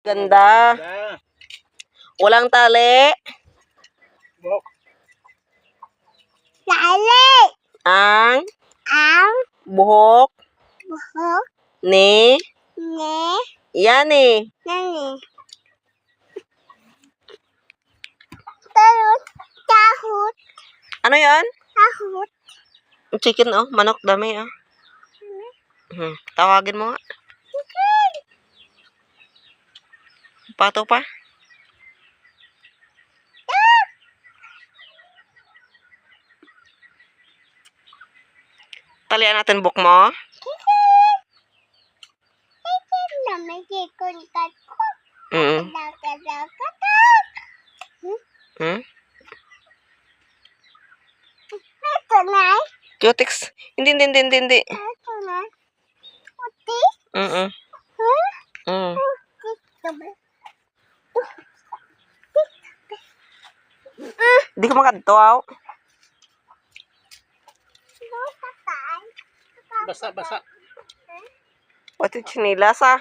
Ganda. Walang tali. Tali. Ang buhok Buhok. ni Yani. Nani. Terus tahut. Ano yan? Tahut. Chicken, oh. Manok, dami, oh. Tawagin mo nga. Pato pa. Talian natin buhok mo. Ito na. Cutix. Hindi. Ito na. Puti. Di ko makadto. Basa. Pati chinilas, ah.